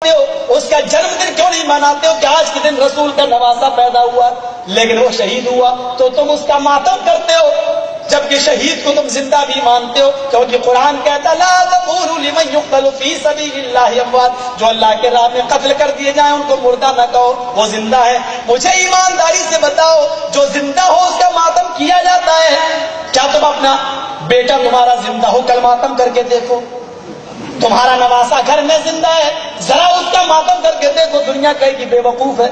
اس کا جنم دن کیوں نہیں مناتے ہو کہ آج کے دن رسول کا نواسا پیدا ہوا لیکن وہ شہید ہوا تو تم اس کا ماتم کرتے ہو، جبکہ شہید کو تم زندہ بھی مانتے ہو، کیونکہ قرآن کہتا لا تقولوا لمن يقتل في سبيل الله اموات، جو اللہ کے راہ میں قتل کر دیے جائیں ان کو مردہ نہ کہو، وہ زندہ ہے۔ مجھے ایمانداری سے بتاؤ جو زندہ ہو اس کا ماتم کیا جاتا ہے؟ کیا تم اپنا بیٹا تمہارا زندہ ہو کل ماتم کر کے دیکھو؟ تمہارا نواسا گھر میں زندہ ہے، ذرا اس کا ماتم کر کے دیکھو، دنیا کہے کہ بے وقوف ہے۔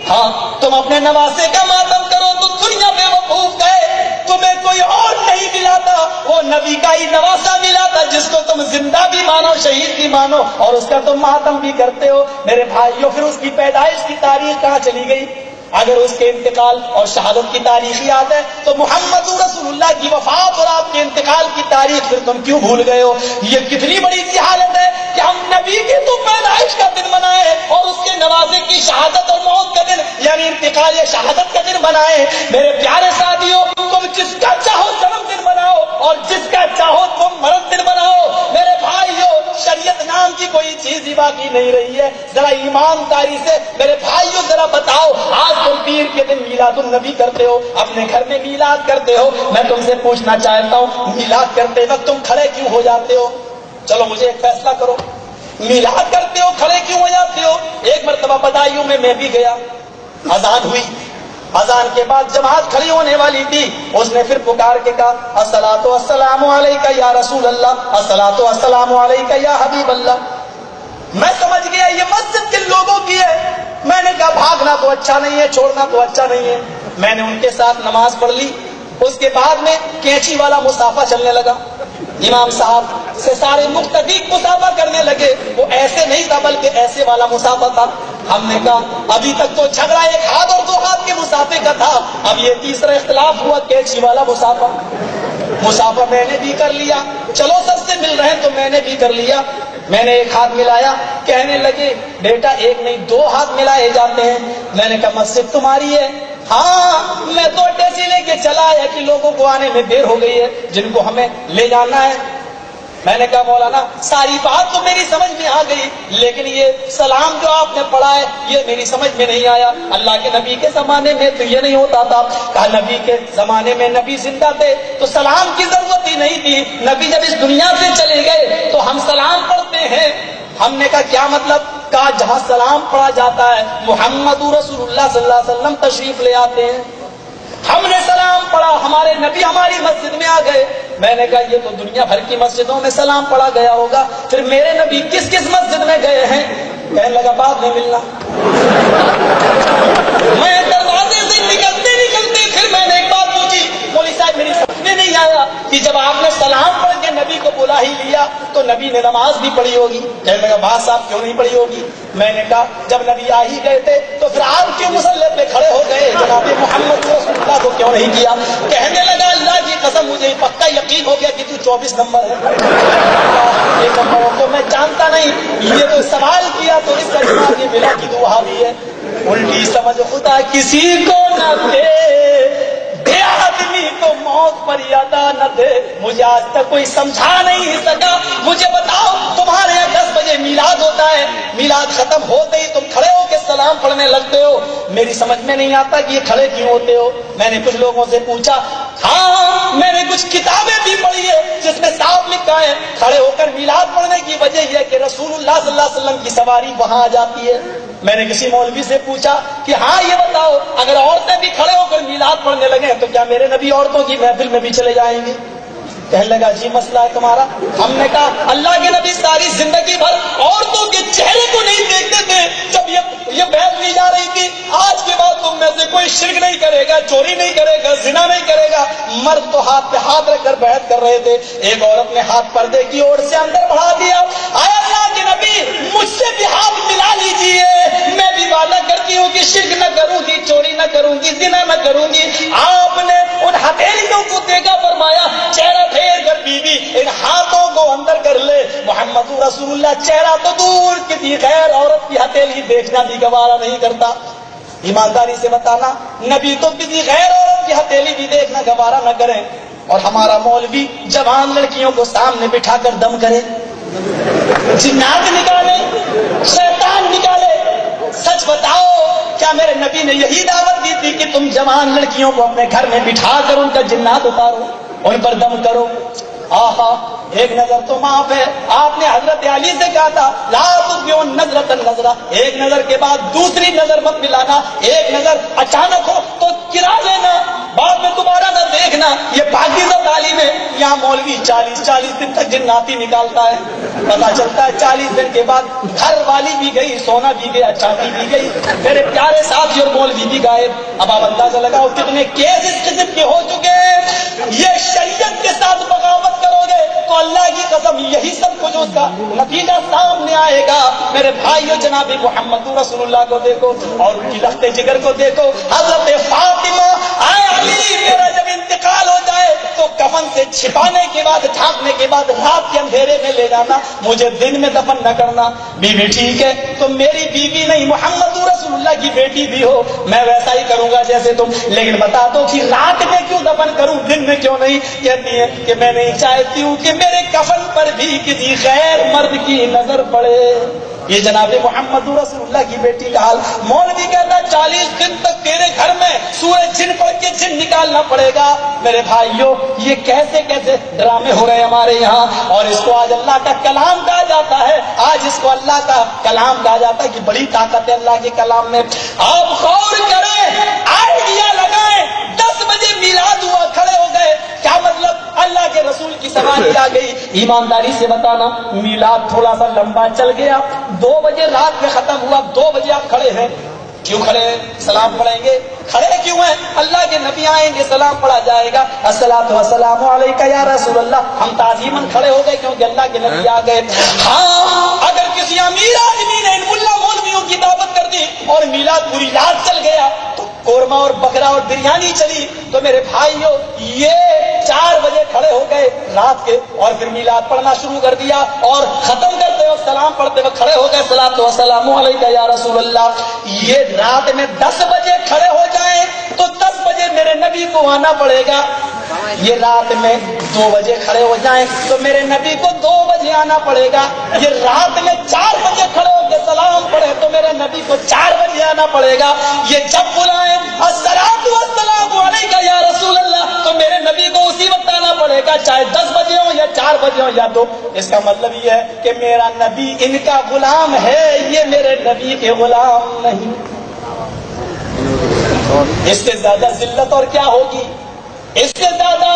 ہاں تم اپنے نواسے کا ماتم کرو تو دنیا بے وقوف کہے، تمہیں کوئی اور نہیں ملا تھا، وہ نبی کا ہی نواسا ملا تھا جس کو تم زندہ بھی مانو شہید بھی مانو اور اس کا تم ماتم بھی کرتے ہو۔ میرے بھائیوں پھر اس کی پیدائش کی تاریخ کہاں چلی گئی؟ اگر اس کے انتقال اور شہادت کی تاریخ یاد ہے تو محمد رسول اللہ کی وفات اور آپ کے انتقال کی تاریخ پھر تم کیوں بھول گئے ہو؟ یہ کتنی بڑی جہالت ہے کہ ہم نبی کی تو پیدائش کا دن منائے اور اس کے نوازے کی شہادت اور موت کا دن یعنی انتقال یا شہادت کا دن منائے۔ میرے پیارے ساتھیوں، تم جس کا چاہو جنم دن مناؤ اور جس کا چاہو تم مرن دن مناؤ، میرے بھائیوں شریعت نام کی کوئی چیز ہی باقی نہیں رہی ہے۔ ذرا ایمانداری سے میرے بھائیوں ذرا بتاؤ، آج تم پیر کے دن میلاد النبی کرتے ہو، اپنے گھر میں میلاد کرتے ہو، میں تم سے پوچھنا چاہتا ہوں میلاد کرتے وقت تم کھڑے کیوں ہو جاتے ہو؟ چلو مجھے ایک فیصلہ کرو، میلاد کرتے ہو کھڑے کیوں ہو جاتے ہو؟ ایک مرتبہ بدایوں میں بھی گیا، اذان ہوئی، اذان کے بعد جماعت کھڑی ہونے والی تھی، اس نے پھر پکار کے کہا الصلاۃ والسلام علیک یا رسول اللہ، الصلاۃ والسلام علیک یا حبیب اللہ۔ میں سمجھ گیا یہ مسجد کن لوگوں کی ہے، میں نے کہا بھاگنا تو اچھا نہیں ہے، چھوڑنا تو اچھا نہیں ہے۔ میں نے ان کے ساتھ نماز پڑھ لی، اس کے بعد میں کینچی والا مسافہ چلنے لگا، امام صاحب سے سارے مقتدی مسافہ کرنے لگے، وہ ایسے نہیں تھا بلکہ ایسے والا مسافہ تھا۔ ہم نے کہا ابھی تک تو جھگڑا ایک ہاتھ اور دو ہاتھ کے مسافے کا تھا، اب یہ تیسرا اختلاف ہوا کینچی والا مسافہ۔ مسافہ میں نے بھی کر لیا، چلو سب سے مل رہے ہیں تو میں نے بھی کر لیا۔ میں نے ایک ہاتھ ملایا، کہنے لگے بیٹا ایک نہیں دو ہاتھ ملائے جاتے ہیں۔ میں نے کہا مسجد تمہاری ہے؟ ہاں، میں تو ٹیکسی لے کے چلا آیا کہ لوگوں کو آنے میں دیر ہو گئی ہے جن کو ہمیں لے جانا ہے۔ میں نے کہا مولانا ساری بات تو میری سمجھ میں آ گئی لیکن یہ سلام جو آپ نے پڑھا ہے یہ میری سمجھ میں نہیں آیا، اللہ کے نبی کے زمانے میں تو یہ نہیں ہوتا تھا۔ کہا نبی کے زمانے میں نبی زندہ تھے تو سلام کی ضرورت ہی نہیں تھی، نبی جب اس دنیا سے چلے گئے تو ہم سلام پڑھتے ہیں۔ ہم نے کہا کیا مطلب؟ کہا جہاں سلام پڑھا جاتا ہے محمد رسول اللہ صلی اللہ علیہ وسلم تشریف لے آتے ہیں۔ ہم نے سلام پڑھا، ہمارے نبی ہماری مسجد میں آ گئے۔ میں نے کہا یہ تو دنیا بھر کی مسجدوں میں سلام پڑھا گیا ہوگا، پھر میرے نبی کس کس مسجد میں گئے ہیں؟ کہنے لگا بعد میں ملنا۔ میں دروازے سے نکلتے نکلتے پھر میں نے ایک بات پوچھی، مولوی صاحب میری سمجھ میں نہیں آیا کہ جب آپ نے سلام پڑھ کے نبی کو بلا ہی لیا تو نبی نے نماز بھی پڑھی ہوگی۔ کہنے لگا بات صاحب کیوں نہیں پڑھی ہوگی؟ میں نے کہا جب نبی آ ہی گئے تھے تو پھر آپ کیوں مصلی پہ کھڑے ہو گئے؟ جناب محمد رسول اللہ کو کیوں نہیں کیا؟ کہنے لگا اللہ کی قسم مجھے پکا یقین ہو گیا کہ تو 24 نمبر ہے، ایک نمبروں کو میں جانتا نہیں، یہ تو سوال کیا تو اس کا جواب یہ ملا کہ تو وہابی ہے۔ الٹی سمجھ خدا کسی کو نہ دے آدمی کو موت پر یادا نہ دے، مجھے آج تک کوئی سمجھا نہیں سکا۔ مجھے بتاؤ تمہارے یہاں 10 بجے میلاد ہوتا ہے، میلاد ختم ہوتے ہی تم کھڑے ہو کے سلام پڑھنے لگتے ہو، میری سمجھ میں نہیں آتا کہ یہ کھڑے کیوں ہوتے ہو۔ میں نے کچھ لوگوں سے پوچھا، ہاں میں نے کچھ کتابیں بھی پڑھی ہے جس میں صاف لکھا ہے کھڑے ہو کر میلاد پڑھنے کی وجہ یہ ہے کہ رسول اللہ صلی اللہ علیہ وسلم کی سواری وہاں آ جاتی ہے۔ میں نے کسی مولوی سے پوچھا کہ ہاں یہ بتاؤ اگر عورتیں بھی کھڑے ہو کر میلاد پڑھنے لگے تو کیا میرے نبی عورتوں کی محفل میں بھی چلے جائیں گے؟ کہنے لگا جی مسئلہ ہے تمہارا۔ ہم نے کہا اللہ کے نبی ساری زندگی بھر عورتوں کے چہرے کو نہیں دیکھتے تھے، جب یہ بیعت لی جا رہی تھی آج کے بعد تم میں سے کوئی شرک نہیں کرے گا، چوری نہیں کرے گا، زنا نہیں کرے گا، مرد تو ہاتھ پہ ہاتھ رکھ کر بیعت کر رہے تھے، ایک عورت نے ہاتھ پردے کی اوڑ سے اندر بڑھا دیا، آئے اللہ کے نبی مجھ سے بھی ہاتھ ملا لیجیے، میں بھی وعدہ کرتی ہوں کہ شرک نہ کروں گی، چوری نہ کروں گی، زنا نہ کروں گی۔ آپ نے ان ہتھیلیوں کو دیکھا، فرمایا چہرہ پھیر کر بیوی ان ہاتھوں کو اندر کر لے۔ محمد رسول اللہ چہرہ تو دور کی خیر عورت کی ہتھیلی دیکھنا بھی گوارا نہیں کرتا۔ ایمانداری سے بتانا نبی تو کسی غیر عورت کی ہتھیلی بھی دیکھنا گوارا نہ کریں، اور ہمارا مولوی جوان لڑکیوں کو سامنے بٹھا کر دم کرے، جنات نکالے، شیطان نبی نے یہی دعوت دی تھی کہ تم جوان لڑکیوں کو اپنے گھر میں بٹھا کر ان کا جنات اتارو، ان پر دم کرو۔ آہا، ایک نظر تو معاف ہے، آپ نے حضرت علی سے کہا تھا لا تطبعوا النظرۃ النظرہ، ایک نظر کے بعد دوسری نظر مت ملانا، ایک نظر اچانک ہو تو گرا لینا، بعد میں دوبارہ نہ دیکھنا۔ یہ پاکیزہ تعلیم ہے۔ یہاں مولوی 40 دن تک جناتی نکالتا ہے، پتا چلتا ہے 40 دن کے بعد گھر والی بھی گئی، سونا بھی گیا، چاندی بھی گئی، میرے پیارے ساتھی اور مولوی بھی غائب۔ اب آپ اندازہ لگاؤ کتنے کیس اس قسم کے ہو چکے ہیں۔ یہ شریعت کے ساتھ بغاوت کرو گے تو اللہ کی قسم یہی سب کچھ اس کا نتیجہ سامنے آئے گا۔ میرے بھائیو، جناب محمد رسول اللہ کو دیکھو اور ان کی لخت جگر کو دیکھو۔ حضرت فاطمہ، اے علی، میرا جب انتقال ہو جائے تو کفن سے چھپانے کے بعد، ڈھانکنے کے بعد رات کے اندھیرے میں لے جانا، مجھے دن میں دفن نہ کرنا۔ بیوی ٹھیک ہے، تم میری بیوی نہیں، محمد رسول اللہ کی بیٹی بھی ہو، میں ویسا ہی کروں گا جیسے تم، لیکن بتا دو کہ رات میں کیوں دفن کروں، دن میں کیوں نہیں؟ کہتی ہے کہ میں نہیں چاہتی ہوں کہ میرے کفن پر بھی کسی غیر مرد کی نظر پڑے۔ یہ جناب محمد رسول اللہ کی بیٹی کا حال۔ مولوی کہتا 40 دن تک تیرے گھر میں سورج جن پڑھ کے جن نکالنا پڑے گا۔ میرے بھائیوں، یہ کیسے کیسے ڈرامے ہو رہے ہمارے یہاں، اور اس کو آج اللہ کا کلام کہا جاتا ہے۔ آج اس کو اللہ کا کلام کہا جاتا ہے کہ بڑی طاقت ہے اللہ کے کلام میں۔ آپ غور کریں، آئیڈیا لگائیں، 10 بجے میلاد ہوا، کھڑے ہو گئے، کیا مطلب؟ اللہ کے رسول کی سواری آ گئی۔ ایمانداری سے بتانا، میلاد تھوڑا سا لمبا چل گیا، 2 بجے رات میں ختم ہوا، 2 بجے آپ کھڑے ہیں، کیوں کھڑے ہیں؟ سلام پڑھیں گے، کھڑے کیوں ہیں؟ اللہ کے نبی آئیں گے، سلام پڑھا جائے گا، الصلاۃ والسلام علیک یا رسول اللہ، ہم تعظیماً کھڑے ہو گئے کیونکہ اللہ کے نبی آ گئے۔ ہاں، اگر کسی امیر آدمی نے ان ملا مولویوں کی دعوت کر دی اور میلاد پوری رات چل گیا تو قورمہ اور بکرا اور بریانی چلی، تو میرے بھائیوں یہ 4 بجے کھڑے ہو گئے رات کے، اور پھر میلاد پڑھنا شروع کر دیا، اور ختم کرتے وقت، سلام پڑھتے وقت کھڑے ہو گئے، الصلاۃ والسلام علیک یا رسول اللہ۔ یہ رات میں 10 بجے کھڑے ہو جائیں تو 10 بجے میرے نبی کو آنا پڑے گا۔ یہ رات میں 2 بجے کھڑے ہو جائیں تو میرے نبی کو 2 بجے آنا پڑے گا۔ یہ رات میں 4 بجے کھڑے ہو کے سلام پڑھے تو میرے نبی کو 4 بجے آنا پڑے گا۔ یہ جب بلائیں الصلاۃ والسلام علیک یا رسول اللہ تو میرے نبی کو اسی وقت آنا پڑے گا، چاہے 10 بجے ہو یا 4 بجے ہو یا 2۔ اس کا مطلب یہ ہے کہ میرا نبی ان کا غلام ہے، یہ میرے نبی کے غلام نہیں۔ اس سے زیادہ ذلت اور کیا ہوگی، اس سے زیادہ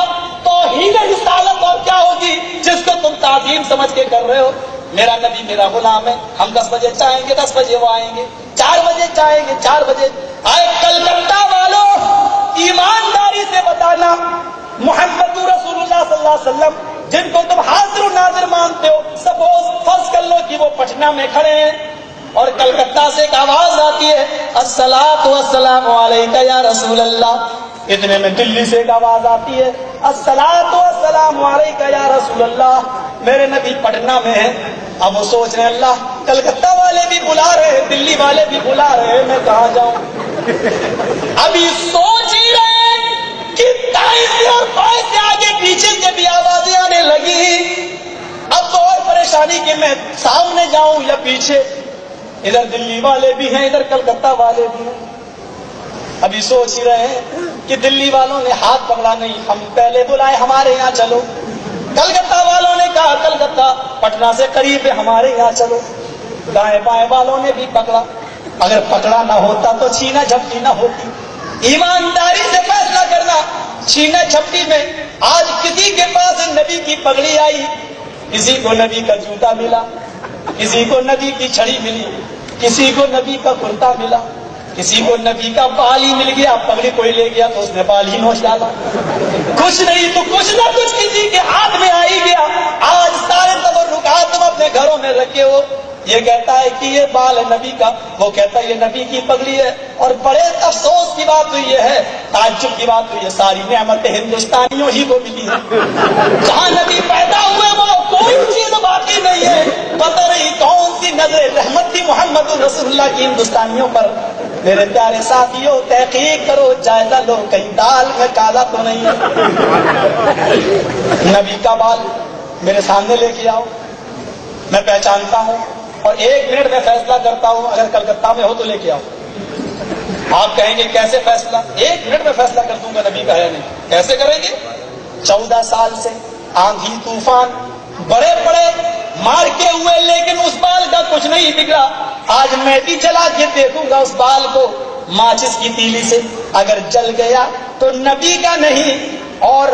توہین رسالت اور کیا ہوگی جس کو تم تعظیم سمجھ کے کر رہے ہو۔ میرا نبی میرا غلام ہے، ہم 10 بجے چاہیں گے 10 بجے وہ آئیں گے، 4 بجے چاہیں گے 4 بجے آئے۔ کلکتہ والوں، ایمانداری سے بتانا، محمد رسول اللہ صلی اللہ علیہ وسلم جن کو تم حاضر و ناظر مانتے ہو، سپوز فرض کر لو کہ وہ پٹنہ میں کھڑے ہیں اور کلکتہ سے ایک آواز آتی ہے الصلاۃ والسلام علیک یا رسول اللہ، اتنے میں دلی سے ایک آواز آتی ہے الصلاۃ والسلام علیک یا رسول اللہ، میرے نبی پٹنہ میں ہیں۔ اب وہ سوچ رہے ہیں اللہ، کلکتہ والے بھی بلا رہے ہیں، دلی والے بھی بلا رہے ہیں، میں کہاں جاؤں؟ ابھی سوچ ہی رہے ہیں کہ دائیں سے اور بائیں سے آگے پیچھے سے بھی آوازیں آنے لگی۔ اب تو اور پریشانی کہ میں سامنے جاؤں یا پیچھے، ادھر دلی والے بھی ہیں ادھر کلکتہ والے بھی ہیں۔ ابھی سوچ ہی رہے ہیں کہ دلی والوں نے ہاتھ پکڑا نہیں، ہم پہلے بلائے ہمارے یہاں چلو، کلکتہ والوں نے کہا کلکتہ پٹنہ سے قریب ہے ہمارے یہاں چلو، دائیں بائیں والوں نے بھی پکڑا، اگر پکڑا نہ ہوتا تو چھینا جھپٹی نہ ہوتی۔ ایمانداری سے فیصلہ کرنا، چھینا جھپٹی میں آج کسی کے پاس نبی کی پگڑی آئی، کسی کو نبی کا جوتا ملا، کسی کو نبی کی چھڑی ملی، کسی کو نبی کا کرتا ملا، کسی کو نبی کا بال ہی مل گیا، پگڑی کوئی لے گیا تو اس نے بال ہی نوچ ڈالا، کچھ نہیں تو کچھ نہ کچھ کسی کے ہاتھ میں آ ہی گیا۔ آج سارے تبرکات تم اپنے گھروں میں رکھے ہو، یہ کہتا ہے کہ یہ بال ہے نبی کا، وہ کہتا ہے یہ نبی کی پگڑی ہے، اور بڑے افسوس کی بات تو یہ ہے، تعجب کی بات تو یہ ساری نعمتیں ہندوستانیوں ہی کو ملی ہیں، جہاں نبی پیدا ہوئے وہ کوئی چیز باقی نہیں ہے۔ پتہ نہیں کون سی نظر رحمت تھی محمد رسول اللہ کی ہندوستانیوں پر۔ میرے پیارے ساتھیوں، تحقیق کرو، جائزہ لو، کہیں دال میں کالا تو نہیں ہے۔ نبی کا بال میرے سامنے لے کے آؤ، میں پہچانتا ہوں، اور 1 منٹ میں فیصلہ کرتا ہوں، اگر کلکتہ میں ہو تو لے کے آؤ، آپ کہیں گے کیسے فیصلہ؟ 1 منٹ میں فیصلہ کر دوں گا، نبی کا ہے نہیں، کیسے کریں گے؟ 14 سال سے آندھی طوفان بڑے بڑے مار کے ہوئے، لیکن اس بال کا کچھ نہیں بگڑا۔ آج میں بھی جلا کے دیکھوں گا اس بال کو ماچس کی تیلی سے، اگر جل گیا تو نبی کا نہیں، اور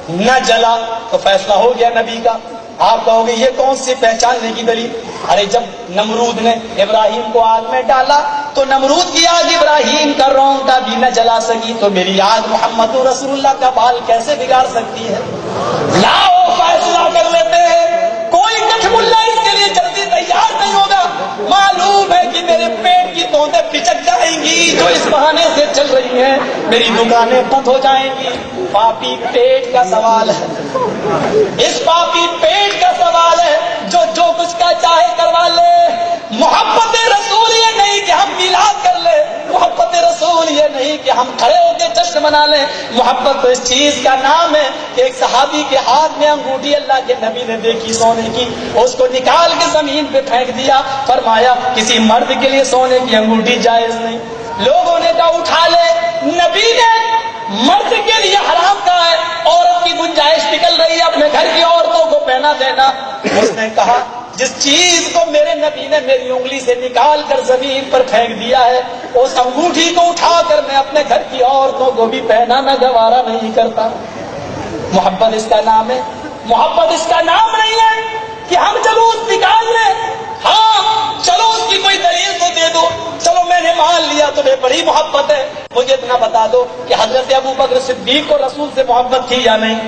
نہ جلا تو فیصلہ ہو گیا نبی کا۔ آپ کہو گے یہ کون سی پہچاننے کی دلیل؟ ارے جب نمرود نے ابراہیم کو آگ میں ڈالا تو نمرود کی آگ ابراہیم کا رونگٹا بھی نہ جلا سکی، تو میری آگ محمد رسول اللہ کا بال کیسے بگاڑ سکتی ہے؟ لاؤ فیصلہ کر لیتے ہیں، کوئی کچھ ملا اس کے لیے جلدی تیار نہیں ہوگا۔ معلوم ہے کہ میرے پیٹ کی توندیں پچک جائیں گی جو اس بہانے سے چل رہی ہیں، میری دکانیں بند ہو جائیں گی۔ پاپی پیٹ کا سوال ہے، اس پاپی پیٹ کا سوال ہے جو کچھ کا چاہے کروا لے۔ محبت رسول یہ نہیں کہ ہم میلاد کر لیں، محبت رسول یہ نہیں کہ ہم کھڑے ہو کے جشن منا لیں۔ محبت تو اس چیز کا نام ہے کہ ایک صحابی کے ہاتھ میں انگوٹھی اللہ کے نبی نے دیکھی سونے کی، اس کو نکال کے زمین پہ پھینک دیا، فرمایا کسی مرد کے لیے سونے کی انگوٹھی جائز نہیں۔ لوگوں نے کہا اٹھا لے، نبی نے مرد کے لیے حرام کہا ہے، عورت کی گنجائش نکل رہی ہے اپنے گھر کی عورتوں کو پہنا دینا۔ اس نے کہا جس چیز کو میرے نبی نے میری انگلی سے نکال کر زمین پر پھینک دیا ہے، اس انگوٹھی کو اٹھا کر میں اپنے گھر کی عورتوں کو بھی پہنانا گوارا نہیں کرتا۔ محبت اس کا نام ہے، محبت اس کا نام نہیں ہے کہ ہم جلوس نکال لیں۔ ہاں چلو اس کی کوئی دلیل تو دے دو، چلو میں نے مان لیا تمہیں بڑی محبت ہے، مجھے اتنا بتا دو کہ حضرت ابو بکر صدیق کو رسول سے محبت تھی یا نہیں؟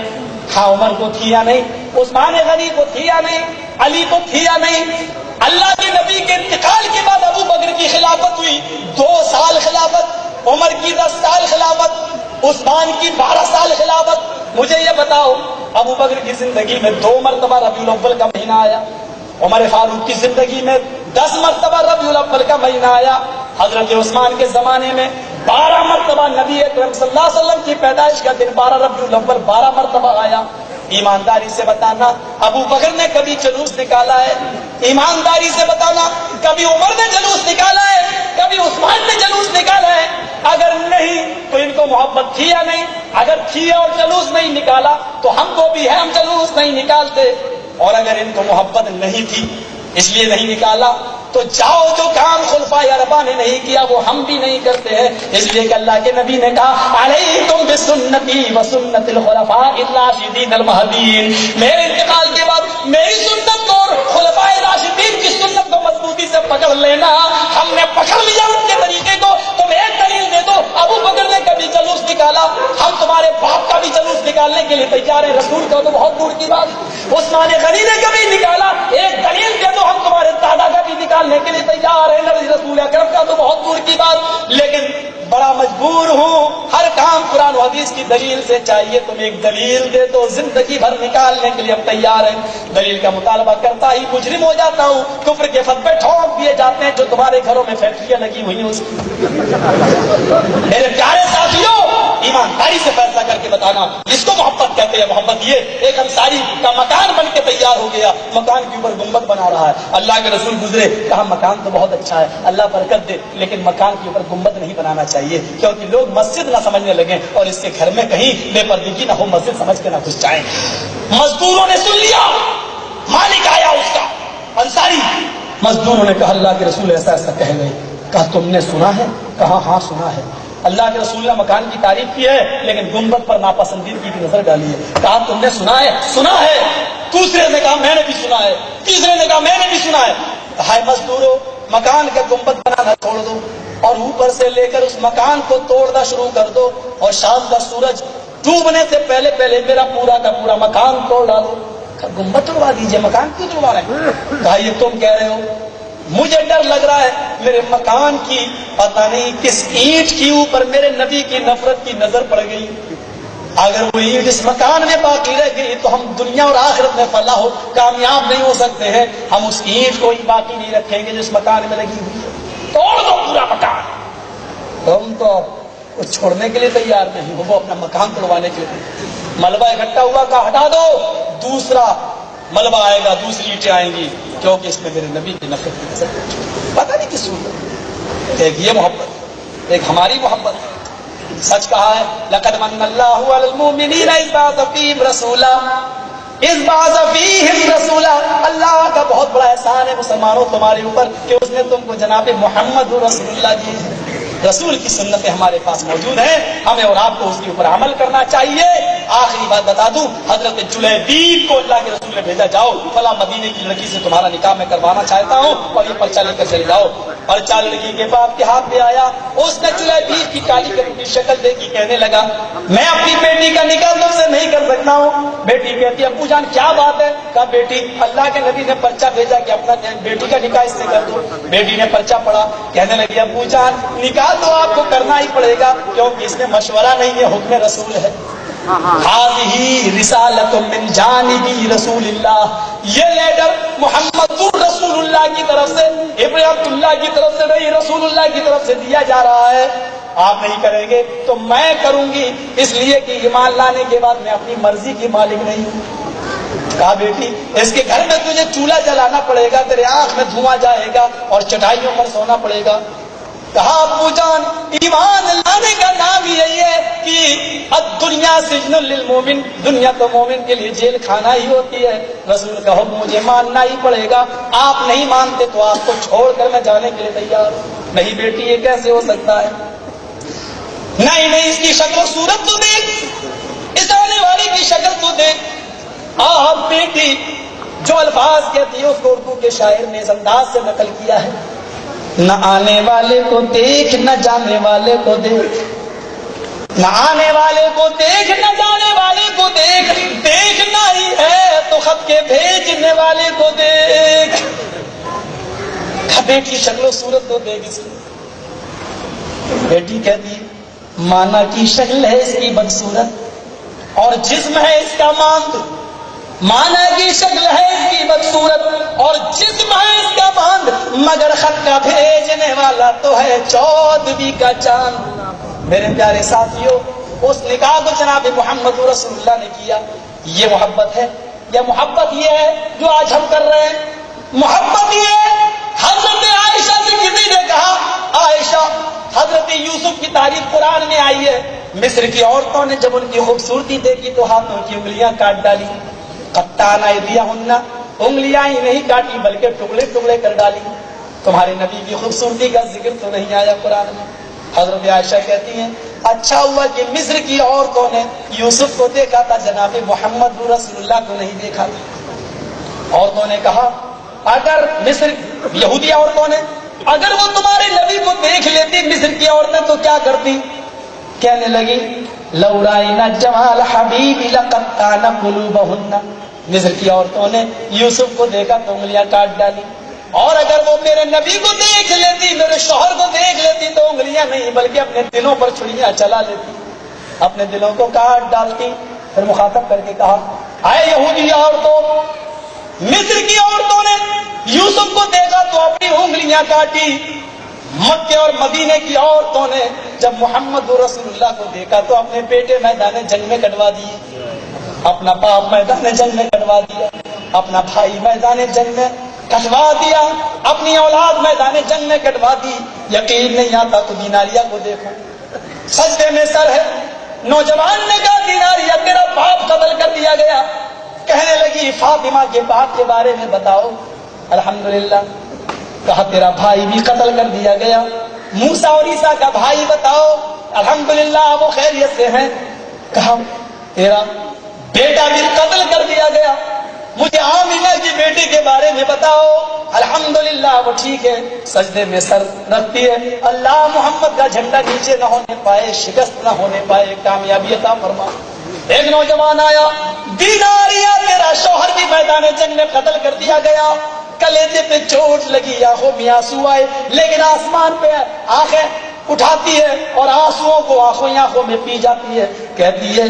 ہاں عمر کو تھی یا نہیں؟ عثمان غنی کو تھی یا نہیں؟ علی کو تھی یا نہیں؟ اللہ کے نبی کے انتقال کے بعد ابو بکر کی خلافت ہوئی، 2 سال خلافت، عمر کی 10 سال خلافت، عثمان کی 12 سال خلافت۔ مجھے یہ بتاؤ ابو بکر کی زندگی میں 2 مرتبہ ربیع الاول کا مہینہ آیا، عمر فاروق کی زندگی میں 10 مرتبہ ربیع الاول کا مہینہ آیا، حضرت عثمان کے زمانے میں 12 مرتبہ نبی اکرم صلی اللہ علیہ وسلم کی پیدائش کا دن 12 ربیع الاول 12 مرتبہ آیا۔ ایمانداری سے بتانا کبھی بکر نے کبھی جلوس نکالا ہے؟ ایمانداری سے بتانا کبھی عمر نے جلوس نکالا ہے؟ کبھی عثمان نے جلوس نکالا ہے؟ اگر نہیں تو ان کو محبت تھی یا نہیں؟ اگر تھی اور جلوس نہیں نکالا تو ہم کو بھی ہے، ہم جلوس نہیں نکالتے۔ اور اگر ان کو محبت نہیں تھی اس لیے نہیں نکالا تو جاؤ جو کام خلفائے اربعہ نے نہیں کیا وہ ہم بھی نہیں کرتے ہیں، اس لیے کہ اللہ کے نبی نے کہا علیکم بسنتی وسنت الخلفاء الراشدین المہدیین، میرے انتقال کے بعد میری سنت کو اور خلفائے راشدین کی سنت کو مضبوطی سے پکڑ لینا۔ ہم نے پکڑ لیا ان کے طریقے کو، تم ایک دلیل دے دو، ابو بکر نے کبھی جلوس نکالا؟ ہم تمہارے باپ کا بھی جلوس نکالنے کے لیے تیار ہیں، رسول کا تو بہت دور کی بات۔ عثمان غنی نے کبھی نکالا؟ ایک دلیل دے دو، ہم تمہارے دادا کا بھی نکالنے کے لیے تیار ہے، رسول اکرم کا تو بہت دور کی بات۔ لیکن بڑا مجبور ہوں، ہر کام قرآن و حدیث کی دلیل سے چاہیے، تم ایک دلیل دے دو، زندگی بھر نکالنے کے لیے ہم تیار ہیں۔ دلیل کا مطالبہ کرتا ہی مجرم ہو جاتا ہوں، کفر کے فتوے ٹھونک دیے جاتے ہیں جو تمہارے گھروں میں فیکٹریاں لگی ہوئی ہیں اس کی۔ میرے پیارے ساتھیوں ایمانداری سے فیصلہ کر کے بتانا اس کو محبت کہتے ہیں۔ محبت یہ ایک انصاری کا مکان بن کے تیار ہو گیا، مکان کے اوپر گنبد بنا رہا ہے، اللہ کے رسول گزرے کہا مکان تو بہت اچھا ہے اللہ برکت دے، لیکن مکان کے اوپر گنبد نہیں بنانا چاہیے کیونکہ لوگ مسجد نہ سمجھنے لگیں اور اس کے گھر میں کہیں بے پردگی نہ ہو، مسجد سمجھ کے نہ گھس جائیں۔ مزدوروں نے سن لیا، مالک آیا اس کا انصاری، مزدوروں نے کہا اللہ کے رسول ایسا ایسا کہہ گئے، کہا تم نے سنا ہے؟ کہا ہاں سنا ہے۔ اللہ کے رسول نے مکان کی تعریف کی ہے لیکن گنبد پر ناپسندیدگی کی نظر ڈالی ہے۔ کہا تم نے سنا ہے؟ سنا ہے۔ دوسرے نے کہا میں نے بھی سنا ہے، تیسرے نے کہا میں نے بھی سنا ہے۔ ہائے مزدوروں، مکان کا گنبد بنانا چھوڑ دو اور اوپر سے لے کر اس مکان کو توڑنا شروع کر دو اور شام کا سورج ڈوبنے سے پہلے پہلے میرا پورا کا پورا مکان توڑ ڈالو۔ گنبد توڑوا دیجیے، مکان کیوں توڑوا رہے ہیں؟ کہا یہ تم کہہ رہے ہو، مجھے ڈر لگ رہا ہے میرے مکان کی پتہ نہیں کس اینٹ کے اوپر میرے نبی کی نفرت کی نظر پڑ گئی، اگر وہ اینٹ اس مکان میں باقی رہ گئی تو ہم دنیا اور آخرت میں فلاح ہو کامیاب نہیں ہو سکتے ہیں، ہم اس اینٹ کو ہی باقی نہیں رکھیں گے جس مکان میں لگی ہوئی ہے، توڑ دو پورا مکان۔ تم تو کچھ چھوڑنے کے لیے تیار نہیں ہو، وہ اپنا مکان توڑوانے کے لیے ملبہ اکٹھا ہوا کا ہٹا دو، دوسرا ملبہ آئے گا، دوسری اینٹیں آئیں گی کیونکہ اس میں میرے نبی کی نفرت کی نظر پتہ نہیں کس صورت۔ ایک یہ محبت ایک ہماری محبت ہے. سچ کہا ہے لقد من اللہ علی المؤمنین اذ بعث فیہم رسولا اللہ کا بہت بڑا احسان ہے مسلمانوں تمہارے اوپر کہ اس نے تم کو جناب محمد رسول اللہ دی. رسول کی سنتیں ہمارے پاس موجود ہیں, ہمیں اور آپ کو اس کے اوپر عمل کرنا چاہیے. آخری بات بتا دوں, حضرت جلیبیب کو اللہ کے رسول نے بھیجا, جاؤ فلاں مدینے کی لڑکی سے تمہارا نکاح میں کروانا چاہتا ہوں اور یہ پرچہ لے کر چلے جاؤ. پرچہ لڑکی کے باپ کے ہاتھ میں آیا, اس نے جلیبیب کی کالی کلو کی شکل دیکھی, کہنے لگا میں اپنی بیٹی کا نکاح تم سے نہیں کر سکتا ہوں. بیٹی کہتی ہے ابو جان کیا بات ہے؟ کہا بیٹی اللہ کے نبی نے پرچہ بھیجا کہ اپنا بیٹی کا نکاح اس سے کر دو. بیٹی نے پرچہ پڑھا, کہنے لگی ابو جان نکاح تو آپ کو کرنا ہی پڑے گا کیونکہ اس میں مشورہ نہیں ہے, حکم رسول ہے. هذه رسالۃ من جانب رسول اللہ, یہ لیٹر محمد رسول اللہ کی طرف سے, ابن عبداللہ کی طرف سے نہیں, رسول اللہ کی طرف سے دیا جا رہا ہے. آپ نہیں کریں گے تو میں کروں گی, اس لیے کہ ایمان لانے کے بعد میں اپنی مرضی کی مالک نہیں ہوں. کہا بیٹی اس کے گھر میں تجھے چولہا جلانا پڑے گا, تیرے آنکھ میں دھواں جائے گا اور چٹائیوں پر سونا پڑے گا. کہا ابو جان ایمان لانے کا نام یہی ہے کہ الدنیا سجن للمومن, دنیا تو مومن کے لیے جیل خانہ ہی ہوتی ہے. رسول کا حکم مجھے ماننا ہی پڑے گا, آپ نہیں مانتے تو آپ کو چھوڑ کر میں جانے کے لیے تیار ہوں. نہیں بیٹی یہ کیسے ہو سکتا ہے؟ نہیں اس کی شکل و صورت تو دیکھ, اس آنے والی کی شکل تو دیکھ. آپ بیٹی جو الفاظ کہتی ہے اس کو اردو کے شاعر نے اس انداز سے نقل کیا ہے, نہ آنے والے کو دیکھ نہ جانے والے کو دیکھ, نہ آنے والے کو دیکھ نہ جانے والے کو دیکھ, دیکھنا ہی ہے تو خط کے بھیجنے والے کو دیکھ. بیٹی شکل و صورت تو دیکھ اس کی. بیٹی کہتی مانا کی شکل ہے اس کی بدصورت اور جسم ہے اس کا ماند, مانا کی شکل ہے اس کی بدصورت اور جسم ہے اس کا باندھ, مگر خط کا بھیجنے والا تو ہے چودھویں کا چاند. میرے پیارے ساتھیوں, اس نکاح کو جناب محمد رسول اللہ نے کیا. یہ محبت ہے, یا محبت یہ ہے جو آج ہم کر رہے ہیں؟ محبت یہ ہے. حضرت عائشہ سے کسی نے کہا عائشہ, حضرت یوسف کی تعریف قرآن میں آئی ہے, مصر کی عورتوں نے جب ان کی خوبصورتی دیکھی تو ہاتھوں کی انگلیاں کاٹ ڈالی. قطعنا ایدیہن, انگلیاں ہی نہیں کاٹی بلکہ ٹکڑے ٹکڑے کر ڈالی. تمہارے نبی کی خوبصورتی کا ذکر تو نہیں آیا قرآن میں. حضرت عائشہ کہتی ہیں اچھا ہوا کہ مصر کی عورتوں نے یوسف کو دیکھا تھا, جناب محمد رسول اللہ کو نہیں دیکھا تھا. عورتوں نے کہا اگر مصر یہودی عورتوں نے اگر وہ تمہارے نبی کو دیکھ لیتی مصر کی عورتیں تو کیا کرتی؟ کہنے لگی لو رائنا جمال حبیب لقطعنا قلوبہن, مصر کی عورتوں نے یوسف کو دیکھا تو انگلیاں کاٹ ڈالی, اور اگر وہ میرے نبی کو دیکھ لیتی, میرے شوہر کو دیکھ لیتی تو انگلیاں نہیں بلکہ اپنے دلوں پر چھڑیاں چلا لیتی, اپنے دلوں کو کاٹ ڈالتی. پھر مخاطب کر کے کہا اے یہودی عورتوں, مصر کی عورتوں نے یوسف کو دیکھا تو اپنی انگلیاں کاٹی, مکے اور مدینے کی عورتوں نے جب محمد رسول اللہ کو دیکھا تو اپنے بیٹے میدان جنگ میں کٹوا دیے, اپنا باپ میدان جنگ میں کٹوا دیا, اپنا بھائی میدان جنگ میں کٹوا دیا, اپنی اولاد میدان جنگ میں کٹوا دی. یقین نہیں آتا تو دیناریہ کو دیکھو, سجدے میں سر ہے. نوجوان نے کہا دیناریہ تیرا باپ قتل کر دیا گیا. کہنے لگی فاطمہ کے باپ کے بارے میں بتاؤ. الحمدللہ. کہا تیرا بھائی بھی قتل کر دیا گیا. موسیٰ اور عیسیٰ کا بھائی بتاؤ. الحمدللہ وہ خیریت سے ہیں. کہا تیرا بیٹا بھی قتل کر دیا گیا. مجھے آمینہ کی بیٹی کے بارے میں بتاؤ. الحمدللہ وہ ٹھیک ہے. سجدے میں سر رکھتی ہے. اللہ محمد کا جھنڈا نیچے نہ ہونے پائے, شکست نہ ہونے پائے, کامیابی عطا فرما. ایک نوجوان آیا, دیناریہ تیرا شوہر بھی میدان جنگ میں قتل کر دیا گیا, کلیجے پہ چوٹ لگی, آنکھوں میں آنسو آئے, لیکن آسمان پہ آنکھیں اٹھاتی ہے اور آنسوؤں کو آنکھوں میں پی جاتی ہے. کہتی ہے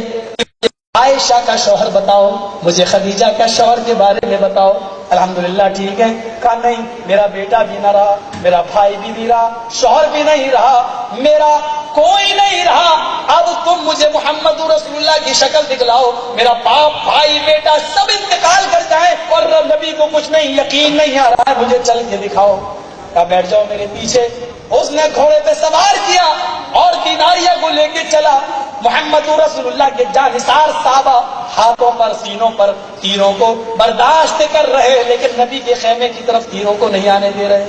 عائشہ کا شوہر بتاؤ, مجھے خدیجہ کا شوہر کے بارے میں بتاؤ. الحمدللہ ٹھیک ہے. کہا نہیں, میرا بیٹا بھی نہ رہا, میرا بھائی بھی نہیں رہا, شوہر بھی نہیں رہا, میرا کوئی نہیں رہا. اب تم مجھے محمد رسول اللہ کی شکل دکھلاؤ. میرا باپ, بھائی, بیٹا سب انتقال کر جائیں اور نبی کو کچھ نہیں, یقین نہیں آ رہا ہے, مجھے چل کے دکھاؤ. کہا بیٹھ جاؤ میرے پیچھے. اس نے گھوڑے پہ سوار کیا اور دیناریہ کو لے کے چلا. محمد رسول اللہ کے جانثار صحابہ ہاتھوں پر سینوں پر تیروں کو برداشت کر رہے لیکن نبی کے خیمے کی طرف تیروں کو نہیں آنے دے رہے.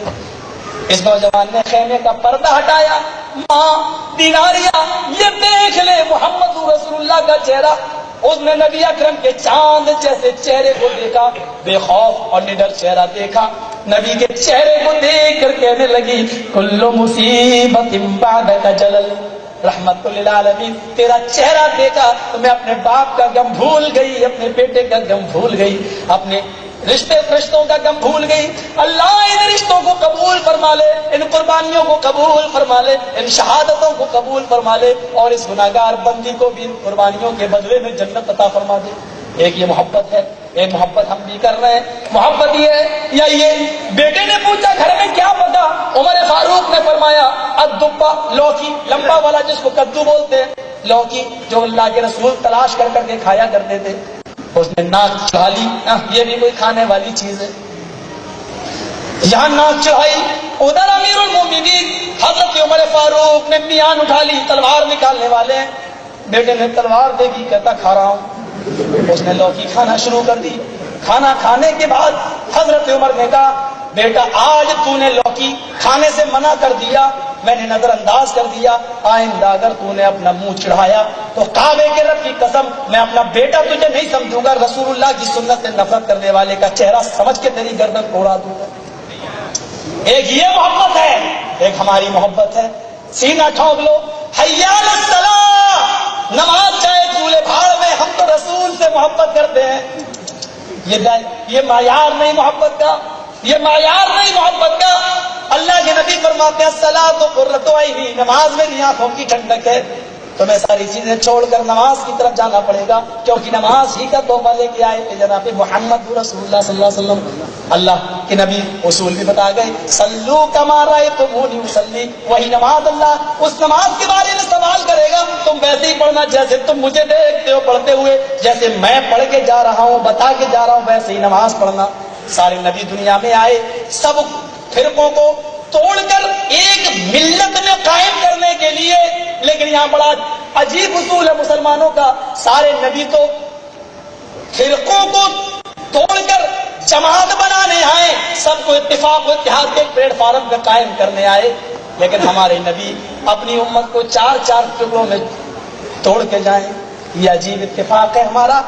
اس نوجوان نے خیمے کا پردہ ہٹایا. ماں دیناریہ یہ دیکھ لے محمد رسول اللہ کا چہرہ. اس نے نبی اکرم کے چاند جیسے چہرے کو دیکھا, بے خوف اور نڈر چہرہ دیکھا. نبی کے چہرے کو دیکھ کر کہنے لگی کل مصیبت بعدک جلل. رحمت للعالمین, تیرا چہرہ دیکھا تو میں اپنے باپ کا غم بھول گئی, اپنے بیٹے کا غم بھول گئی, اپنے رشتوں کا غم بھول گئی. اللہ ان رشتوں کو قبول فرما لے, ان قربانیوں کو قبول فرما لے, ان شہادتوں کو قبول فرما لے, اور اس گناہگار بندی کو بھی ان قربانیوں کے بدلے میں جنت عطا فرما دے. ایک یہ محبت ہے, ایک محبت ہم بھی کر رہے ہیں. محبت یہ ہے یا یہ بیٹے نے پوچھا گھر میں کیا پکا؟ عمر فاروق نے فرمایا الدبا, لوکی, لمبا والا جس کو کدو بولتے ہیں, لوکی جو اللہ کے رسول تلاش کر کر کے کھایا کرتے تھے. اس نے ناک چڑھا لی, یہ بھی کوئی کھانے والی چیز ہے. یہاں ناک چڑھائی, ادھر امیر المومنین حضرت عمر فاروق نے میان اٹھا لی, تلوار نکالنے والے ہیں. بیٹے نے تلوار دیکھی, کہتا کھا رہا ہوں. اس نے لوکی کھانا شروع کر دی. کھانا کھانے کے بعد حضرت عمر نے کہا بیٹا آج تو نے لوکی کھانے سے منع کر دیا, میں نے نظر انداز کر دیا, آئندہ اگر تو نے اپنا منہ چڑھایا تو کعبے کے رب کی قسم میں اپنا بیٹا تجھے نہیں سمجھوں گا, رسول اللہ کی سنت سے نفرت کرنے والے کا چہرہ سمجھ کے تیری گردن توڑا دوں گا. ایک یہ محبت ہے, ایک ہماری محبت ہے. سینہ ٹھونک لو, حی علی الصلاۃ, نماز چاہے چولہے بھاڑ میں, ہم تو رسول سے محبت کرتے ہیں. یہ معیار نہیں محبت کا, یہ معیار نہیں محبت کا. اللہ کے نبی فرماتے ہیں الصلاۃ قرۃ عینی, نماز میری آنکھوں کی ٹھنڈک ہے. تمہیں ساری چیزیں چھوڑ کر نماز کی طرف جانا پڑے گا, کیونکہ نماز ہی کا تحفہ لے کے آئے کہ جناب محمد رسول اللہ صلی اللہ علیہ وسلم. اللہ کے نبی اصول بھی بتا گئے, صلو کما رأیتمونی اصلی, وہی نماز اللہ اس نماز کے بارے میں سوال کرے گا. تم ویسے ہی پڑھنا جیسے تم مجھے دیکھتے ہو پڑھتے ہوئے, جیسے میں پڑھ کے جا رہا ہوں, بتا کے جا رہا ہوں, ویسے ہی نماز پڑھنا. سارے نبی دنیا میں آئے, سب فرقوں کو توڑ کر ایک ملت میں قائم کرنے کے لیے, لیکن یہاں بڑا عجیب اصول ہے مسلمانوں کا. سارے نبی تو فرقوں کو توڑ کر جماعت بنانے آئے, سب کو اتفاق و اتحاد کے پلیٹ فارم پہ قائم کرنے آئے, لیکن ہمارے نبی اپنی امت کو 4 ٹکڑوں میں توڑ کے جائیں. یہ عجیب اتفاق ہے ہمارا.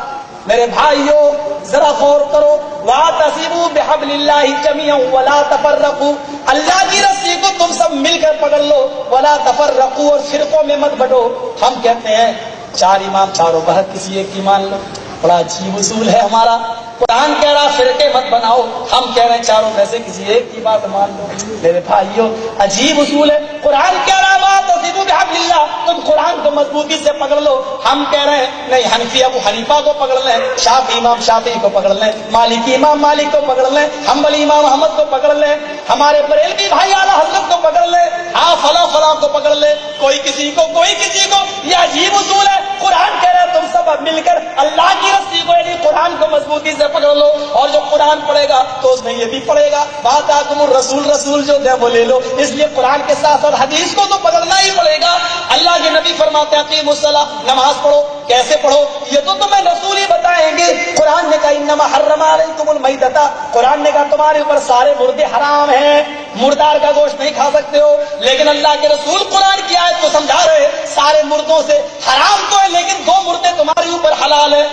میرے بھائیوں ذرا غور کرو, واعتصموا بحبل اللہ جميعا ولا تفرقوا, اللہ کی رسی کو تم سب مل کر پکڑ لو, ولا تفرقوا, اور فرقوں میں مت بٹو. ہم کہتے ہیں 4 امام چاروں بہت کسی ایک کی مان لو, بڑا عجیب اصول ہے ہمارا. قرآن کہہ رہا فرقے مت بناؤ, ہم کہہ رہے ہیں چاروں میں سے کسی ایک کی بات مان لو. میرے بھائیوں عجیب اصول ہے. قرآن کہہ رہا واعتصموا بحبل اللہ, تم قرآن کو مضبوطی سے پکڑ لو. ہم کہہ رہے ہیں نہیں, حنفی ابو حنیفہ کو پکڑ لیں, شافعی امام شافعی کو پکڑ لیں, مالکی امام مالک کو پکڑ لیں, حنبلی امام احمد کو پکڑ لیں, ہمارے بریلوی بھائی اعلیٰ حضرت کو پکڑ لیں, ہاں فلاں فلاں کو پکڑ لیں, کوئی کسی کو کوئی کسی کو. یہ عجیب اصول ہے. قرآن کہہ رہے ہیں تم سب مل کر اللہ کی رسی کو یعنی قرآن کو مضبوطی سے پکڑ لو, اور جو قرآن پڑھے گا تو اس میں یہ بھی پڑھے گا بات آتم الرسول, رسول جو دے وہ لے لو. اس لیے قرآن کے ساتھ اور حدیث کو تو پکڑنا ہی پڑے گا. اللہ کے نبی فرماتے ہیں اقیموا الصلاۃ, نماز پڑھو. کیسے پڑھو یہ تو تمہیں رسول ہی بتائیں گے. قرآن نے کہا انما حرم علیکم المیتۃ, قرآن نے کہا تمہارے اوپر سارے مردے حرام ہیں, مردار کا گوشت نہیں کھا سکتے ہو. لیکن اللہ کے رسول قرآن کی آیت کو سمجھا رہے, سارے مردوں سے حرام تو ہے لیکن 2 مردے تمہارے اوپر حلال ہے,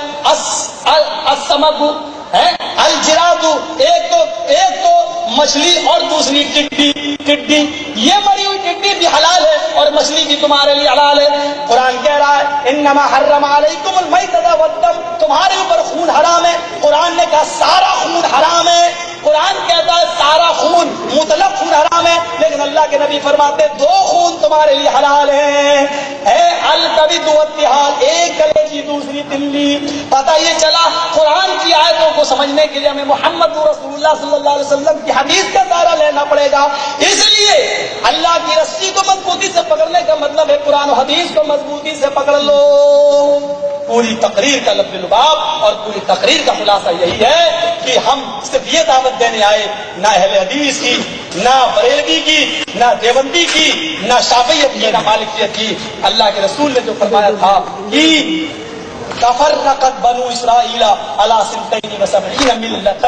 السمک ہے, الجراد, ایک تو مچھلی اور دوسری ٹڈی. یہ مری ہوئی ٹڈی بھی حلال ہے اور مچھلی بھی تمہارے لیے حلال ہے. قرآن کہہ رہا ہے انما حرم علیکم المیتۃ والدم, تمہارے اوپر خون حرام ہے. قرآن نے کہا سارا خون حرام ہے. قرآن کہتا ہے سارا خون, مطلق خون حرام ہے, لیکن اللہ کے نبی فرماتے 2 خون تمہارے لیے حلال ہیں, الکبد والطحال, ایک گلے کی دوسری تلی. پتہ یہ چلا قرآن کی آیتوں کو سمجھنے کے لیے ہمیں محمد رسول اللہ صلی اللہ علیہ وسلم کی حدیث کا سہارا لینا پڑے گا. اس لیے اللہ کی رسی کو مضبوطی سے پکڑنے کا مطلب ہے قرآن و حدیث کو مضبوطی سے پکڑ لو. پوری تقریر کا لب لباب اور پوری تقریر کا خلاصہ یہی ہے کہ ہم صرف یہ دعوت دینے آئے نہ اہل حدیث کی، نہ بریلوی کی، نہ دیوبندی کی، نہ شافعیت کی، نہ مالکیت کی. اللہ کے رسول نے جو فرمایا تھا کہ تفرقت بنو اسرائیل علی 72 ملۃ،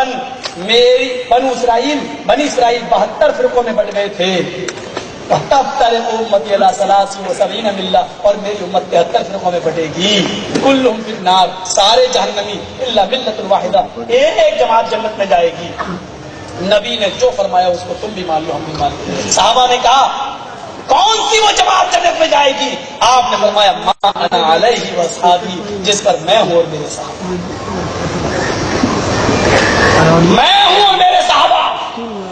میری بنی اسرائیل 72 فرقوں میں بٹ گئے تھے. تفترق امتی علی 73 ملۃ، اور میری امت 73 فرقوں میں بٹے گی. کلہم فی النار، سارے جہنمی الا ملۃ واحدہ، ایک جماعت جنت میں جائے گی. نبی نے جو فرمایا اس کو تم بھی مان لو، ہم بھی مان لو. صحابہ نے کہا کون سی وہ جماعت جنت میں جائے گی؟ آپ نے فرمایا ما انا علیہ واصحابی، جس پر میں ہوں اور میرے صحابہ. میں ہوں اور میرے صحابہ.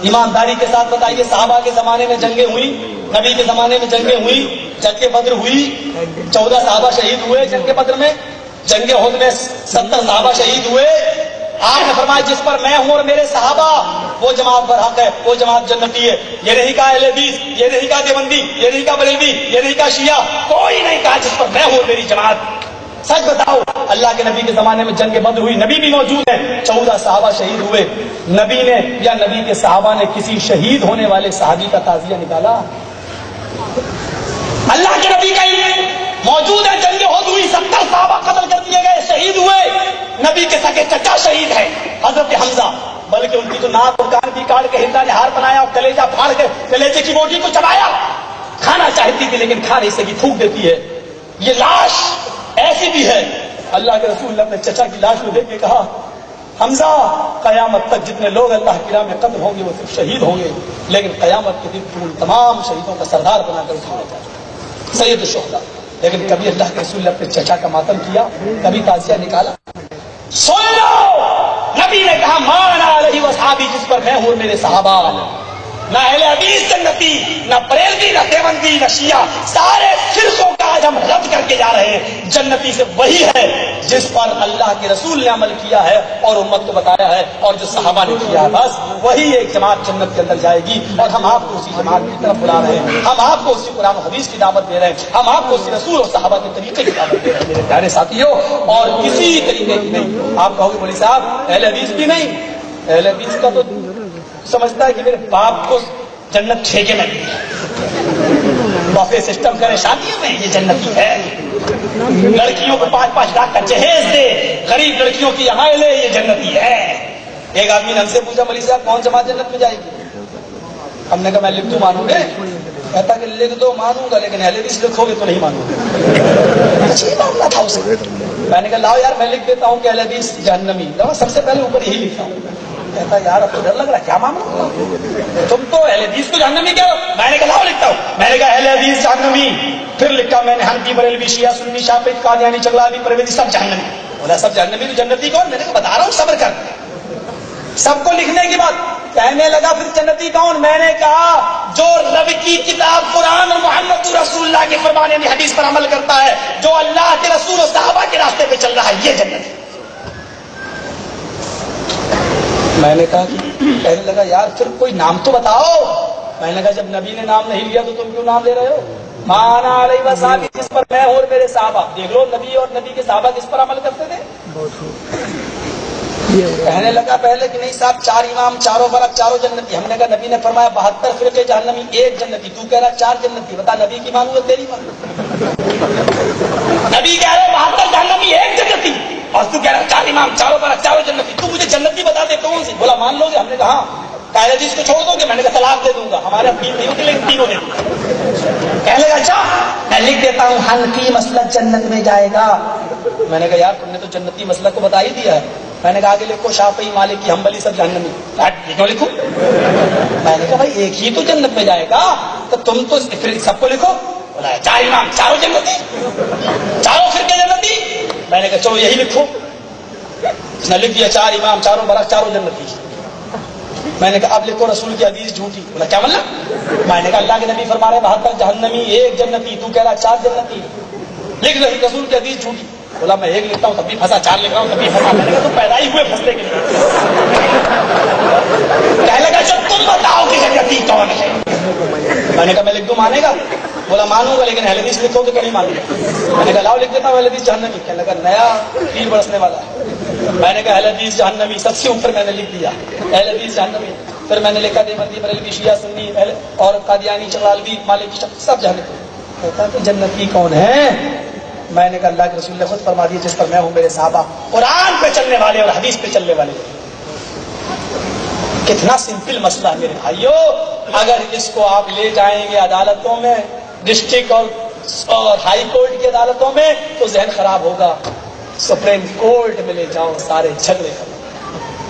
ایمانداری کے ساتھ بتائیے، صحابہ کے زمانے میں جنگیں ہوئی؟ نبی کے زمانے میں جنگیں ہوئی؟ جنگ بدر ہوئی، 14 صحابہ شہید ہوئے جنگ بدر میں. جنگ احد میں 70 صحابہ شہید ہوئے. آپ نے فرمایا جس پر میں ہوں اور میرے صحابہ وہ جماعت برحق ہے، وہ جماعت جنتی ہے. یہ نہیں کہا اہل حدیث، یہ نہیں کہا دیوبندی، یہ نہیں کہا بریلوی، یہ نہیں کہا شیعہ، کوئی نہیں کہا جس پر میں ہوں اور میری جماعت. سچ بتاؤ، اللہ کے نبی کے زمانے میں جنگ بدر ہوئی، نبی بھی موجود ہیں، 14 صحابہ شہید ہوئے. نبی نے یا نبی کے صحابہ نے کسی شہید ہونے والے صحابی کا تعزیہ نکالا؟ اللہ کے نبی کا موجود ہے. جنگ احد ہوئی، 70 صحابہ قتل کر دیے گئے، شہید ہوئے. نبی کے سگے چچا شہید ہے حضرت حمزہ، بلکہ ان کی تو ناک اور کان بھی کاٹ کے ہندا نے ہار بنایا اور کلیجہ پھاڑ کے کلیجے کی بوٹی کو چبایا. کھانا چاہتی تھی لیکن کھا نہیں سکی، تھوک دیتی ہے. یہ لاش ایسی بھی ہے. اللہ کے رسول نے اپنے چچا کی لاش کو دیکھ کے کہا حمزہ قیامت تک جتنے لوگ اللہ کی راہ میں قتل ہوں گے وہ صرف شہید ہوں گے، لیکن قیامت کے دن تم تمام شہیدوں کا سردار بنا کر اٹھایا جائے سید الشہداء. لیکن کبھی اللہ کے رسول نے اپنے چچا کا ماتم کیا؟ کبھی تعزیہ نکالا؟ سن لو، نبی نے کہا ما انا علیہ واصحابی، جس پر میں ہوں اور میرے صحابہ. نہ اہل حدیث جنتی، نہ بریلوی، نہ دیوبندی، نہ شیعہ، سارے فرقوں کا آج ہم رد کر کے جا رہے ہیں. جنتی سے وہی ہے جس پر اللہ کے رسول نے عمل کیا ہے اور امت کو بتایا ہے اور جو صحابہ نے کیا ہے، بس وہی ایک جماعت جنت کے اندر جائے گی. اور ہم آپ کو اسی جماعت کی طرف بلا رہے ہیں، ہم آپ کو اسی قرآن و حدیث کی دعوت دے رہے ہیں، ہم آپ کو اسی رسول اور صحابہ کے طریقے کی دعوت دے رہے ہیں میرے پیارے ساتھیوں. اور کسی طریقے کی نہیں. آپ کہو گے مولوی صاحب اہل حدیث بھی نہیں، اہل حدیث کا تو سمجھتا ہے کہ میرے باپ کو جنت ٹھیکے میں دی ہے، بفے سسٹم کرے شادیوں میں، یہ جنتی ہے. لڑکیوں کو 5-5 لاکھ کا جہیز دے، غریب لڑکیوں کی یہاں لے، یہ جنتی ہے. ایک آدمی نے ہم سے پوچھا مولوی صاحب کون جماعت جنت میں جائے گی؟ ہم نے کہا میں لکھ دوں مانوں گے؟ کہتا کہ لکھ دو مانوں گا لیکن اہل حدیث لکھو گے تو نہیں مانوں گا. اچھی معاملہ تھا اسے. میں نے کہا لاؤ یار میں لکھ دیتا ہوں کہ اہل حدیث جہنمی. سب سے پہلے اوپر یہی لکھتا ہوں. کہتا یار اب تو ڈر لگ رہا ہے، کیا معاملہ ہوگا؟ تم تو اہل حدیث کو جہنمی کہہ رہو. میں نے کہا لاؤ لکھتا ہوں. میں نے کہا اہل حدیث جہنمی. پھر لکھا میں نے حنفی، بریلوی، شیعہ، سنی، شافعی، قادیانی، چغلانی، پرویزی، سب جہنمی. بولا سب جہنمی تو جنتی کون؟ میں نے کہا بتا رہا ہوں صبر کر. سب کو لکھنے کی بات. کہنے لگا پھر جنتی کون؟ میں نے کہا جو رب کی کتاب قرآن اور محمد رسول اللہ کے فرمان یعنی حدیث پر عمل کرتا ہے، جو اللہ کے رسول اور صحابہ کے راستے پہ چل رہا ہے، یہ جنت ہے. میں نے کہا کہ کہنے لگا یار پھر کوئی نام تو بتاؤ. میں نے کہا جب نبی نے نام نہیں لیا تو تم کیوں نام لے رہے ہو؟ مانا علیہ وصحابی، جس پر میں اور میرے صحابہ. دیکھ لو نبی اور نبی کے صحابہ کس پر عمل کرتے تھے. کہنے لگا پہلے کہ نہیں صاحب 4 امام، چاروں برق، چاروں جنتی. ہم نے کہا نبی نے فرمایا 72 فرقے جہنمی، 1 جنتی. تو کہہ رہا 4 جنتی. بتا نبی کی مانوں یا تیری مانوں؟ نبی کہہ رہے 72 جہنمی، 1 جنتی، اور تو کہہ رہا 4 امام، چاروں برق، چاروں جنتی. تو مجھے جنتی بتا دے کون سی. بولا مان لو گے؟ ہم نے کہا ہاں. اہل حدیث کو چھوڑ دو گے؟ میں نے کہا طلاق دے دوں گا. ہمارے 3 نہیں ہوتے لیکن 3 دے دوں گا. کہنے لگا اچھا میں لکھ دیتا ہوں حنفی مسلک جنت میں جائے گا. میں نے کہا یار تم نے تو جنتی مسلک کو بتا ہی دیا ہے. میں نے کہا آگے لکھو شافعی، مالکی، حنبلی، سب جہنمی. کیوں لکھوں؟ میں نے کہا بھائی ایک ہی تو جنت میں جائے گا تو تم تو پھر سب کو لکھو. بولا 4 امام، چاروں جنتی، چاروں فرقے جنتی. میں نے کہا چلو یہی لکھو. اس نے لکھ دیا 4 امام، چاروں برق، چاروں جنتی. میں نے کہا اب لکھو رسول کی حدیث جھوٹی. بولا کیا مطلب؟ میں نے کہا اللہ کے نبی فرما رہے 72 جہنمی، 1 جنتی. تو کہہ رہا 4 جنتی. لکھ رسول کی حدیث جھوٹی. بولا میں 1 لکھتا ہوں تب بھی پھنسا، 4 لکھ رہا ہوں تب بھی پھنسا. میں نے کہا تم پیدا ہی ہوئے پھنسنے کے لیے. کہنے لگا جب تم بتاؤ کہ جنتی کون ہے. میں نے کہا میں لکھ دوں مانے گا؟ بولا مانوں گا لیکن اہل حدیث لکھو گے تو نہیں مانوں گا۔ میں نے کہا لاؤ لکھ دیتا ہوں اہل حدیث جہنمی۔ کہنے لگا نیا تیر برسنے والا ہے۔ میں نے کہا اہل حدیث جہنمی، سب سے اوپر میں نے لکھ دیا اہل حدیث جہنمی۔ پھر میں نے لکھا دیوبندی بریلوی شیعہ سنی اور قادیانی چغالوی مالکی سب جہنمی۔ کہتا تو جنتی کون ہے؟ میں نے کہا اللہ کے رسول نے خود فرما دیا جس پر میں ہوں میرے صحابہ، قرآن پہ چلنے والے اور حدیث پہ چلنے والے۔ کتنا سمپل مسئلہ ہے میرے بھائیو۔ اگر اس کو آپ لے جائیں گے عدالتوں میں، ڈسٹرکٹ اور ہائی کورٹ کی عدالتوں میں، تو ذہن خراب ہوگا۔ سپریم کورٹ میں لے جاؤ سارے جھگڑے ختم،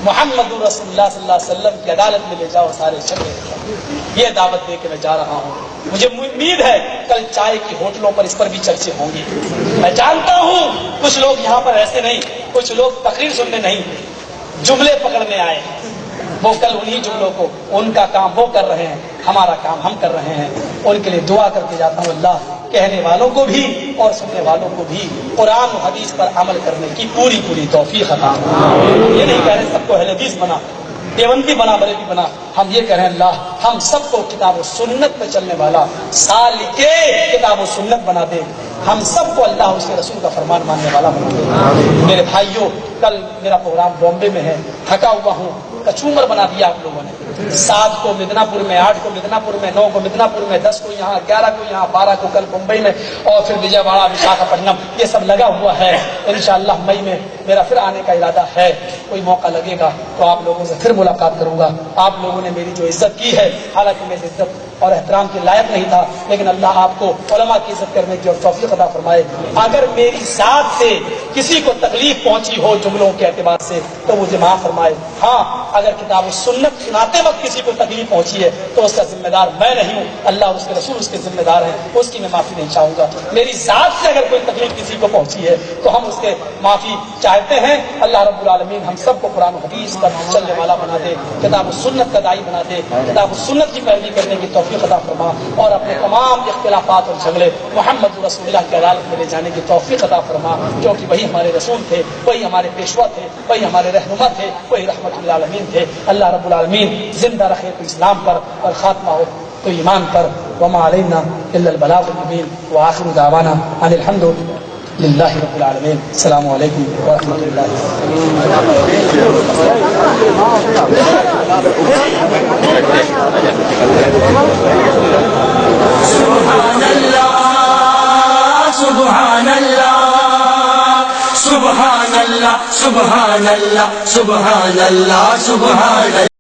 محمد رسول اللہ صلی اللہ علیہ وسلم کی عدالت میں لے جاؤ سارے جھگڑے ختم۔ یہ دعوت دے کے میں جا رہا ہوں۔ مجھے امید ہے کل چائے کی ہوٹلوں پر اس پر بھی چرچے ہوں گی۔ میں جانتا ہوں کچھ لوگ یہاں پر ایسے نہیں، کچھ لوگ تقریر سننے نہیں، جملے پکڑنے آئے ہیں۔ وہ کل انہی جملوں کو، ان کا کام وہ کر رہے ہیں، ہمارا کام ہم کر رہے ہیں۔ ان کے لیے دعا کر کے جاتا ہوں اللہ کہنے والوں کو بھی اور سننے والوں کو بھی قرآن و حدیث پر عمل کرنے کی پوری توفیق عطا فرمائے۔ یہ نہیں کہہ رہے سب کو اہل حدیث بنا، دیوبندی بنا، بریلوی بنا، ہم یہ کہہ رہے ہیں اللہ ہم سب کو کتاب و سنت پہ چلنے والا سالک کتاب و سنت بنا دے، ہم سب کو اللہ اس کے رسول کا فرمان ماننے والا بنا دے۔ میرے بھائیوں کل میرا پروگرام بامبے میں ہے، تھکا ہوا ہوں، کچومر بنا دیا آپ لوگوں نے۔ 7 کو مدنا پور میں، 8 کو مدنا پور میں، 9 کو مدنا پور میں، 10 کو یہاں، 11 کو یہاں، 12 کو کل ممبئی میں، اور پھر وجے واڑہ، وشاکھاپٹنم، یہ سب لگا ہوا ہے۔ انشاءاللہ مئی میں میرا پھر آنے کا ارادہ ہے، کوئی موقع لگے گا تو آپ لوگوں سے پھر ملاقات کروں گا۔ آپ لوگوں نے میری جو عزت کی ہے، حالانکہ میں عزت اور احترام کے لائق نہیں تھا، لیکن اللہ آپ کو علماء کی عزت کرنے کی اور توفیق عطا فرمائے۔ اگر میری ذات سے کسی کو تکلیف پہنچی ہو جملوں کے اعتبار سے تو مجھے معاف فرمائے۔ ہاں اگر کتاب و سنت سناتے وقت کسی کو تکلیف پہنچی ہے تو اس کا ذمہ دار میں نہیں ہوں، اللہ اس کے رسول اس کے ذمہ دار ہیں، اس کی میں معافی نہیں چاہوں گا۔ میری ذات سے اگر کوئی تکلیف کسی کو پہنچی ہے تو ہم اس کے معافی چاہتے ہیں۔ اللہ رب العالمین ہم سب کو قرآن و حدیث پر چلنے والا بنا دے، کتاب و سنت کا داعی بنا دے، کتاب و سنت کی پیروی کرنے کی توفیق عطا فرما، اور اپنے تمام اختلافات اور جھگڑے محمد رسول اللہ کی عدالت میں لے جانے کی توفیق عطا فرما، کیونکہ وہی ہمارے رسول تھے، وہی ہمارے پیشوا تھے، وہی ہمارے رہنما تھے، وہی رحمت للعالمین تھے۔ اللہ رب العالمین زندہ رکھے تو اسلام پر اور خاتمہ ہو تو ایمان پر۔ وما علینا الا البلاغ المبین وآخر دعوانا ان الحمد للہ رب العالمین۔ السلام علیکم ورحمۃ اللہ۔ سبحان اللہ سبحان اللہ سبحان اللہ سبحان اللہ سبحان اللہ سبحان اللہ۔